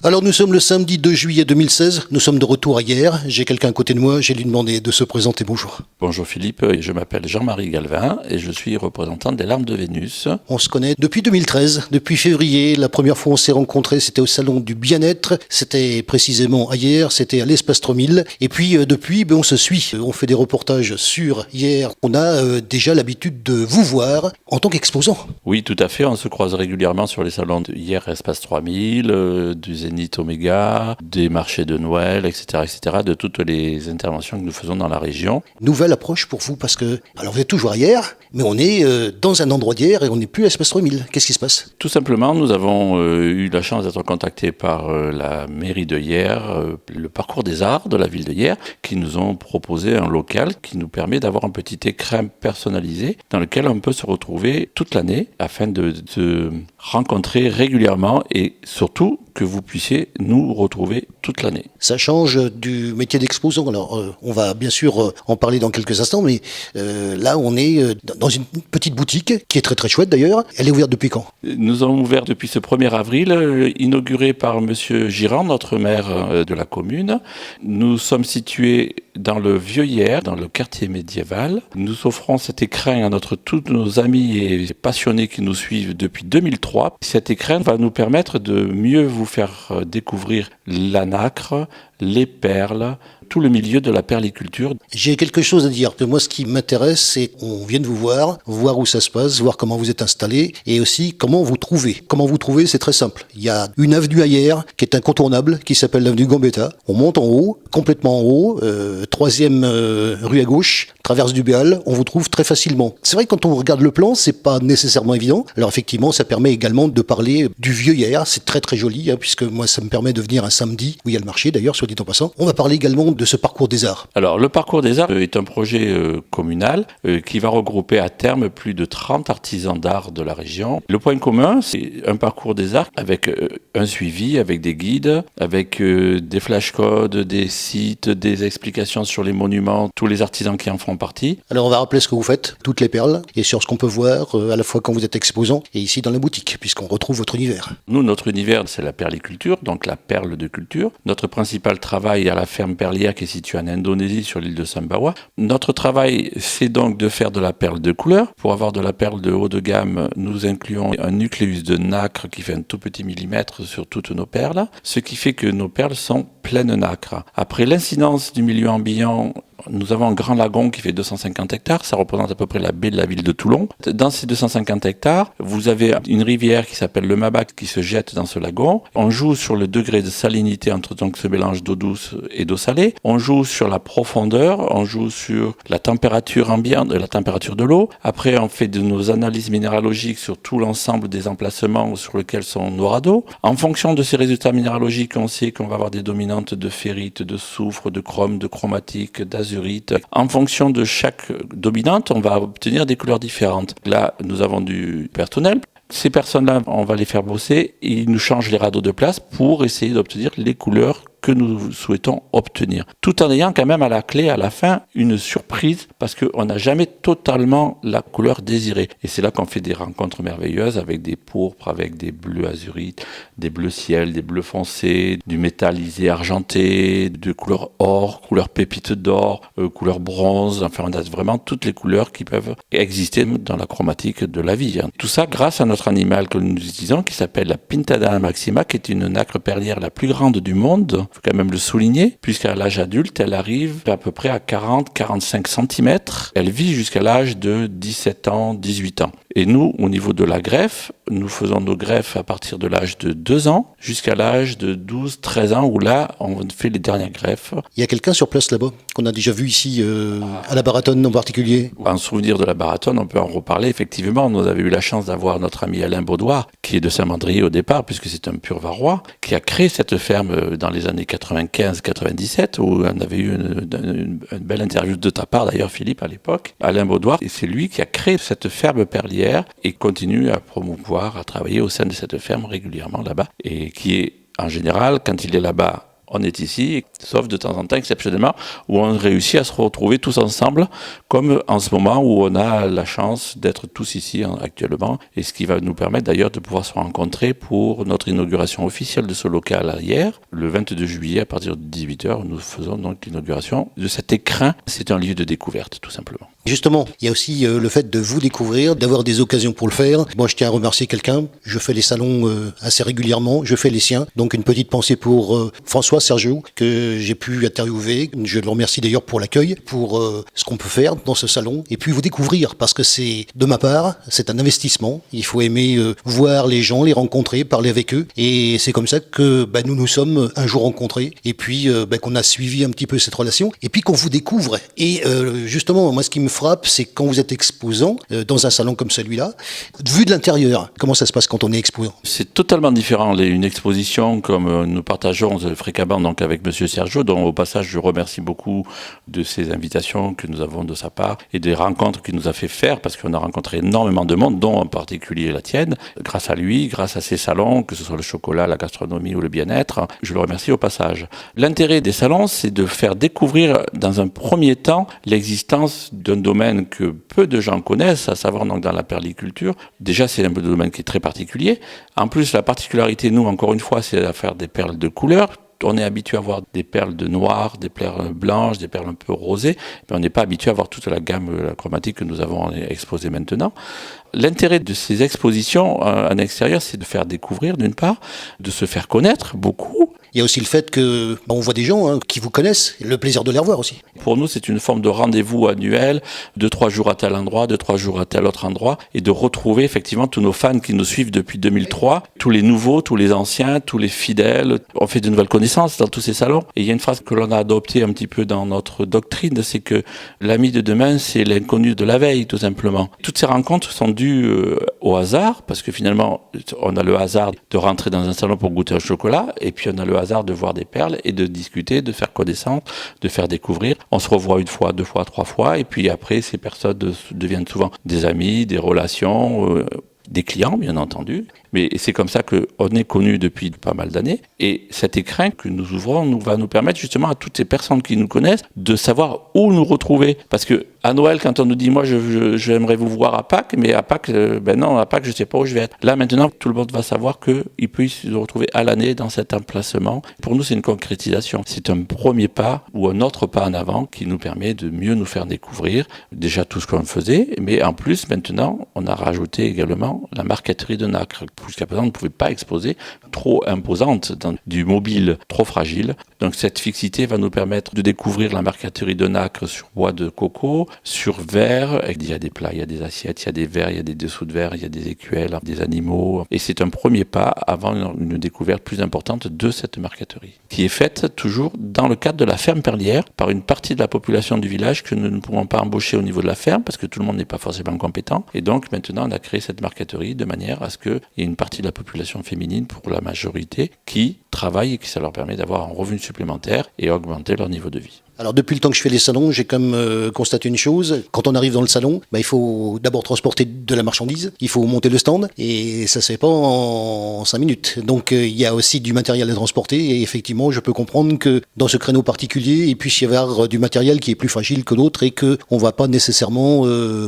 Alors nous sommes le samedi 2 juillet 2016, nous sommes de retour à hier. J'ai quelqu'un à côté de moi, j'ai lui demandé de se présenter. Bonjour. Bonjour Philippe, je m'appelle Jean-Marie Galvin et je suis représentant des Larmes de Vénus. On se connaît depuis 2013, depuis février. La première fois on s'est rencontrés, c'était au salon du bien-être. C'était précisément à hier, c'était à l'Espace 3000. Et puis depuis, on se suit. On fait des reportages sur hier. On a déjà l'habitude de vous voir en tant qu'exposant. Oui, tout à fait, on se croise régulièrement sur les salons de hier Espace 3000, du Zénith Oméga, des marchés de Noël, etc., de toutes les interventions que nous faisons dans la région. Nouvelle approche pour vous parce que, alors vous êtes toujours à hier, mais on est dans un endroit d'hier et on n'est plus à Espace 3000. Qu'est-ce qui se passe ? Tout simplement, nous avons eu la chance d'être contactés par la mairie de Hyères, le parcours des arts de la ville de Hyères, qui nous ont proposé un local qui nous permet d'avoir un petit écrin personnalisé dans lequel on peut se retrouver toute l'année afin de se rencontrer régulièrement et surtout que vous puissiez nous retrouver toute l'année. Ça change du métier d'exposant. Alors, on va bien sûr en parler dans quelques instants, mais là, on est dans une petite boutique qui est très très chouette d'ailleurs. Elle est ouverte depuis quand ? Nous avons ouvert depuis ce 1er avril, inauguré par Monsieur Girand, notre maire de la commune. Nous sommes situés dans le Vieux-Hyères, dans le quartier médiéval. Nous offrons cet écrin à tous nos amis et passionnés qui nous suivent depuis 2003. Cet écrin va nous permettre de mieux vous faire découvrir la nacre, les perles, tout le milieu de la perliculture. J'ai quelque chose à dire. Moi, ce qui m'intéresse, c'est qu'on vienne vous voir où ça se passe, voir comment vous êtes installé et aussi comment vous trouvez. Comment vous trouvez, c'est très simple. Il y a une avenue à Hyères qui est incontournable, qui s'appelle l'avenue Gambetta. On monte en haut, complètement en haut, 3e rue à gauche, traverse du Béal, on vous trouve très facilement. C'est vrai que quand on regarde le plan, c'est pas nécessairement évident. Alors effectivement, ça permet également de parler du vieux Hyères. C'est très très joli, puisque moi, ça me permet de venir un samedi, où il y a le marché d'ailleurs, soit dit en passant. On va parler également de ce parcours des arts. Alors, le parcours des arts est un projet communal qui va regrouper à terme plus de 30 artisans d'art de la région. Le point commun, c'est un parcours des arts avec un suivi, avec des guides, avec des flashcodes, des sites, des explications sur les monuments, tous les artisans qui en font partie. Alors, on va rappeler ce que vous faites, toutes les perles, et sur ce qu'on peut voir à la fois quand vous êtes exposant et ici dans la boutique, puisqu'on retrouve votre univers. Nous, notre univers, c'est la perliculture, donc la perle de culture. Notre principal travail à la ferme perlière qui est située en Indonésie sur l'île de Sumbawa. Notre travail, c'est donc de faire de la perle de couleur. Pour avoir de la perle de haut de gamme, nous incluons un nucléus de nacre qui fait un tout petit millimètre sur toutes nos perles, ce qui fait que nos perles sont pleines nacre. Après l'incidence du milieu ambiant, nous avons un grand lagon qui fait 250 hectares, ça représente à peu près la baie de la ville de Toulon. Dans ces 250 hectares, vous avez une rivière qui s'appelle le Mabac qui se jette dans ce lagon. On joue sur le degré de salinité entre donc ce mélange d'eau douce et d'eau salée. On joue sur la profondeur, on joue sur la température ambiante, la température de l'eau. Après, on fait de nos analyses minéralogiques sur tout l'ensemble des emplacements sur lesquels sont nos radeaux. En fonction de ces résultats minéralogiques, on sait qu'on va avoir des dominantes de ferrite, de soufre, de chrome, de chromatique, d'azurite. En fonction de chaque dominante, on va obtenir des couleurs différentes. Là, nous avons du personnel. Ces personnes-là, on va les faire bosser et ils nous changent les radeaux de place pour essayer d'obtenir les couleurs que nous souhaitons obtenir. Tout en ayant quand même à la clé, à la fin, une surprise parce qu'on n'a jamais totalement la couleur désirée. Et c'est là qu'on fait des rencontres merveilleuses avec des pourpres, avec des bleus azurites, des bleus ciel, des bleus foncés, du métallisé argenté, de couleur or, couleur pépite d'or, couleur bronze. Enfin, on a vraiment toutes les couleurs qui peuvent exister dans la chromatique de la vie. Tout ça grâce à notre animal que nous utilisons qui s'appelle la Pintadana maxima, qui est une nacre perlière la plus grande du monde. Il faut quand même le souligner, puisqu'à l'âge adulte, elle arrive à peu près à 40-45 cm. Elle vit jusqu'à l'âge de 17 ans, 18 ans. Et nous, au niveau de la greffe, nous faisons nos greffes à partir de l'âge de 2 ans jusqu'à l'âge de 12-13 ans, où là, on fait les dernières greffes. Il y a quelqu'un sur place là-bas, qu'on a déjà vu ici, à la Baratonne en particulier. En souvenir de la Baratonne, on peut en reparler. Effectivement, nous avions eu la chance d'avoir notre ami Alain Baudoir, qui est de Saint-Mandrier au départ, puisque c'est un pur Varois, qui a créé cette ferme dans les années 95-97, où on avait eu une belle interview de ta part, d'ailleurs, Philippe, à l'époque. Alain Baudoir, et c'est lui qui a créé cette ferme perlière et continue à promouvoir, à travailler au sein de cette ferme régulièrement là-bas, et qui est, en général, quand il est là-bas, on est ici, sauf de temps en temps, exceptionnellement, où on réussit à se retrouver tous ensemble, comme en ce moment où on a la chance d'être tous ici actuellement, et ce qui va nous permettre d'ailleurs de pouvoir se rencontrer pour notre inauguration officielle de ce local hier, le 22 juillet à partir de 18h, nous faisons donc l'inauguration de cet écrin. C'est un lieu de découverte, tout simplement. Justement, il y a aussi le fait de vous découvrir, d'avoir des occasions pour le faire. Moi, je tiens à remercier quelqu'un. Je fais les salons assez régulièrement. Je fais les siens. Donc, une petite pensée pour François Sergio, que j'ai pu interviewer. Je le remercie d'ailleurs pour l'accueil, pour ce qu'on peut faire dans ce salon. Et puis, vous découvrir, parce que c'est, de ma part, c'est un investissement. Il faut aimer voir les gens, les rencontrer, parler avec eux. Et c'est comme ça que nous nous sommes un jour rencontrés. Et puis, qu'on a suivi un petit peu cette relation. Et puis, qu'on vous découvre. Et justement, moi, ce qui me frappe, c'est quand vous êtes exposant dans un salon comme celui-là, vu de l'intérieur, comment ça se passe quand on est exposant? C'est totalement différent. Une exposition comme nous partageons fréquemment donc avec Monsieur Sergio, dont au passage je remercie beaucoup de ces invitations que nous avons de sa part et des rencontres qu'il nous a fait faire, parce qu'on a rencontré énormément de monde, dont en particulier la tienne, grâce à lui, grâce à ces salons, que ce soit le chocolat, la gastronomie ou le bien-être. Je le remercie au passage. L'intérêt des salons, c'est de faire découvrir dans un premier temps l'existence d'un domaine que peu de gens connaissent, à savoir donc dans la perliculture. Déjà, c'est un domaine qui est très particulier. En plus, la particularité, nous, encore une fois, c'est à faire des perles de couleur. On est habitué à voir des perles de noir, des perles blanches, des perles un peu rosées, mais on n'est pas habitué à voir toute la gamme chromatique que nous avons exposée maintenant. L'intérêt de ces expositions en extérieur, c'est de faire découvrir, d'une part, de se faire connaître beaucoup. Il y a aussi le fait que on voit des gens qui vous connaissent, le plaisir de les revoir aussi. Pour nous, c'est une forme de rendez-vous annuel, 2-3 jours à tel endroit, 2-3 jours à tel autre endroit, et de retrouver effectivement tous nos fans qui nous suivent depuis 2003, tous les nouveaux, tous les anciens, tous les fidèles. On fait de nouvelles connaissances dans tous ces salons. Et il y a une phrase que l'on a adoptée un petit peu dans notre doctrine, c'est que l'ami de demain, c'est l'inconnu de la veille, tout simplement. Toutes ces rencontres sont dues au hasard, parce que finalement, on a le hasard de rentrer dans un salon pour goûter un chocolat, et puis on a le hasard de voir des perles et de discuter, de faire connaissance, de faire découvrir. On se revoit une fois, 2 fois, 3 fois, et puis après, ces personnes deviennent souvent des amis, des relations, des clients, bien entendu. Mais c'est comme ça qu'on est connu depuis pas mal d'années. Et cet écrin que nous ouvrons va nous permettre justement à toutes ces personnes qui nous connaissent de savoir où nous retrouver. Parce que à Noël, quand on nous dit « moi, j'aimerais vous voir à Pâques », mais à Pâques, non, à Pâques, je ne sais pas où je vais être. Là, maintenant, tout le monde va savoir qu'il peut se retrouver à l'année dans cet emplacement. Pour nous, c'est une concrétisation. C'est un premier pas ou un autre pas en avant qui nous permet de mieux nous faire découvrir déjà tout ce qu'on faisait. Mais en plus, maintenant, on a rajouté également la marqueterie de nacre. Jusqu'à présent, on ne pouvait pas exposer trop imposante dans du mobile trop fragile. Donc cette fixité va nous permettre de découvrir la marqueterie de nacre sur bois de coco, sur verre. Il y a des plats, il y a des assiettes, il y a des verres, il y a des dessous de verre, il y a des écuelles, des animaux. Et c'est un premier pas avant une découverte plus importante de cette marqueterie, qui est faite toujours dans le cadre de la ferme perlière par une partie de la population du village que nous ne pouvons pas embaucher au niveau de la ferme parce que tout le monde n'est pas forcément compétent. Et donc maintenant, on a créé cette marqueterie de manière à ce qu'il y ait une partie de la population féminine, pour la majorité, qui travaille et que ça leur permet d'avoir un revenu supplémentaire et augmenter leur niveau de vie. Alors depuis le temps que je fais les salons, j'ai quand même constaté une chose. Quand on arrive dans le salon, il faut d'abord transporter de la marchandise, il faut monter le stand, et ça se fait pas en 5 minutes. Donc il y a aussi du matériel à transporter, et effectivement je peux comprendre que dans ce créneau particulier, il puisse y avoir du matériel qui est plus fragile que d'autres et qu'on va pas nécessairement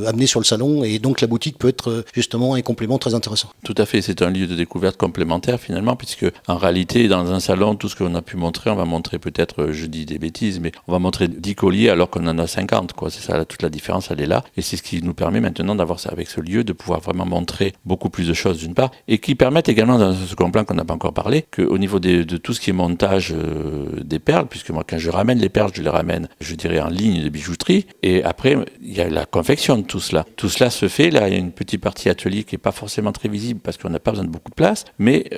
amener sur le salon, et donc la boutique peut être justement un complément très intéressant. Tout à fait, c'est un lieu de découverte complémentaire finalement, puisque en réalité dans un salon, tout ce qu'on a pu montrer, on va montrer peut-être, je dis des bêtises, mais on va montrer 10 colliers alors qu'on en a 50, quoi. C'est ça, toute la différence, elle est là. Et c'est ce qui nous permet maintenant d'avoir ça avec ce lieu, de pouvoir vraiment montrer beaucoup plus de choses d'une part, et qui permettent également, dans ce second plan qu'on n'a pas encore parlé, qu'au niveau de tout ce qui est montage des perles, puisque moi quand je ramène les perles, je les ramène, je dirais, en ligne de bijouterie, et après il y a la confection de tout cela. Tout cela se fait, là il y a une petite partie atelier qui n'est pas forcément très visible parce qu'on n'a pas besoin de beaucoup de place, mais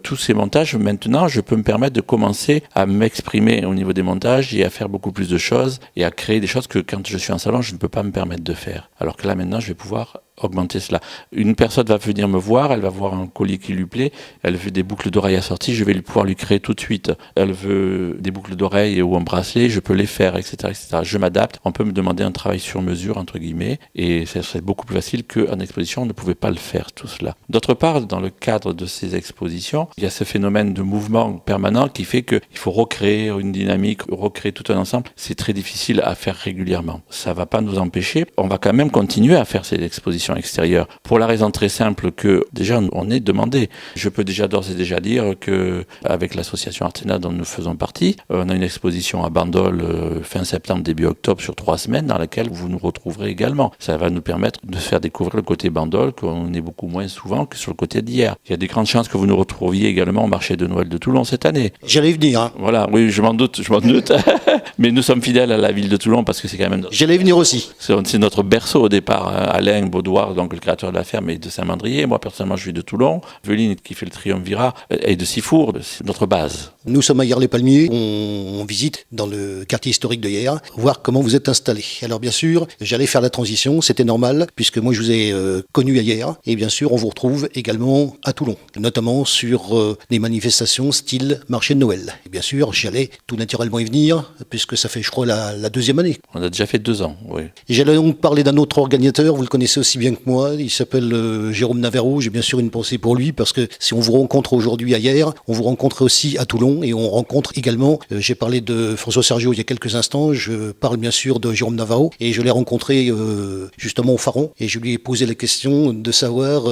tous ces montages, maintenant, je peux me permettre de commencer à m'exprimer au niveau des montages et à faire beaucoup plus de choses et à créer des choses que quand je suis en salon, je ne peux pas me permettre de faire. Alors que là, maintenant, je vais pouvoir augmenter cela. Une personne va venir me voir, elle va voir un collier qui lui plaît, elle veut des boucles d'oreilles assorties, je vais pouvoir lui créer tout de suite. Elle veut des boucles d'oreilles ou un bracelet, je peux les faire, etc., etc. Je m'adapte. On peut me demander un travail sur mesure, entre guillemets, et ça serait beaucoup plus facile qu'en exposition, on ne pouvait pas le faire, tout cela. D'autre part, dans le cadre de ces expositions, il y a ce phénomène de mouvement permanent qui fait qu'il faut recréer une dynamique, recréer tout un ensemble. C'est très difficile à faire régulièrement. Ça ne va pas nous empêcher. On va quand même continuer à faire ces expositions extérieures pour la raison très simple que déjà on est demandé. Je peux déjà d'ores et déjà dire que avec l'association Artena dont nous faisons partie, on a une exposition à Bandol fin septembre, début octobre sur 3 semaines dans laquelle vous nous retrouverez également. Ça va nous permettre de faire découvrir le côté Bandol qu'on est beaucoup moins souvent que sur le côté d'hier. Il y a des grandes chances que vous nous retrouviez également au marché de Noël de Toulon cette année. J'allais venir. Hein. Voilà, oui, je m'en doute. Mais nous sommes fidèles à la ville de Toulon parce que c'est quand même... J'allais venir aussi. C'est notre berceau au départ. Alain Baudouard, donc le créateur de la ferme, est de Saint-Mandrier. Moi, personnellement, je suis de Toulon. Veline, qui fait le triumvirat, est de Sifour. C'est notre base. Nous sommes à Hyères-les-Palmiers. On visite dans le quartier historique de Hyères, voir comment vous êtes installés. Alors bien sûr, j'allais faire la transition, c'était normal, puisque moi je vous ai connu à Hyères. Et bien sûr, on vous retrouve également à Toulon, notamment sur des manifestations style marché de Noël. Et bien sûr, j'allais tout naturellement y venir, puisque ça fait, je crois, la 2e année. On a déjà fait 2 ans, oui. Et j'allais donc parler d'un autre organisateur, vous le connaissez aussi bien que moi, il s'appelle Jérôme Navarro. J'ai bien sûr une pensée pour lui, parce que si on vous rencontre aujourd'hui à Hyères, on vous rencontre aussi à Toulon, et on rencontre également, j'ai parlé de François Sergio il y a quelques instants, je parle bien sûr de Jérôme Navarro, et je l'ai rencontré justement au Faron, et je lui ai posé la question de savoir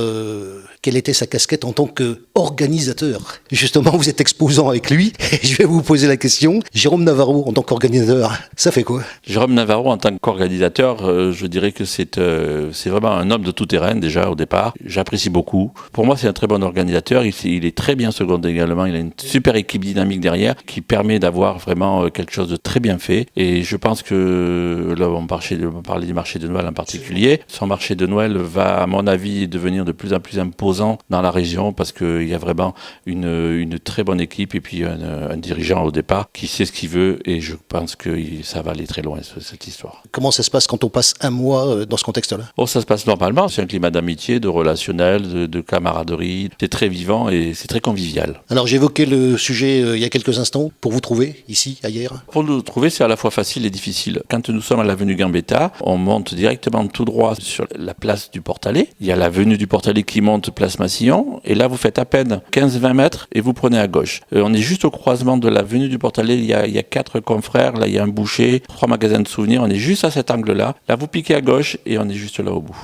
quelle était sa casquette en tant qu'organisateur. Justement, vous êtes exposant avec lui, et je vais vous poser la question, Jérôme Navarro en tant qu'organisateur, ça fait quoi? Jérôme Navarro en tant qu'organisateur, je dirais que c'est vraiment un homme de tout terrain déjà au départ, j'apprécie beaucoup. Pour moi, c'est un très bon organisateur, il est très bien secondé également, il a une super équipe dynamique derrière qui permet d'avoir vraiment quelque chose de très bien fait. Et je pense que là, on parlait du marché de Noël en particulier. Son marché de Noël va, à mon avis, devenir de plus en plus imposant dans la région parce qu'il y a vraiment une très bonne équipe et puis un dirigeant au départ qui sait ce qu'il veut et je pense que ça va aller très loin, cette histoire. Comment ça se passe quand on passe un mois dans ce contexte-là? Oh, ça se passe normalement. C'est un climat d'amitié, de relationnel, de camaraderie. C'est très vivant et c'est très convivial. Alors j'évoquais le sujet il y a quelques instants. Pour vous trouver ici, à Hyères? Pour nous trouver, c'est à la fois facile et difficile. Quand nous sommes à l'avenue Gambetta, on monte directement tout droit sur la place du Portalet. Il y a l'avenue du Portalet qui monte place Massillon. Et là, vous faites à peine 15-20 mètres et vous prenez à gauche. On est juste au croisement de l'avenue du Portalet. Il y a 4 confrères. Là, il y a un boucher, 3 magasins de souvenirs. On est juste à cet angle-là. Là, vous piquez à gauche et on est juste là au bout.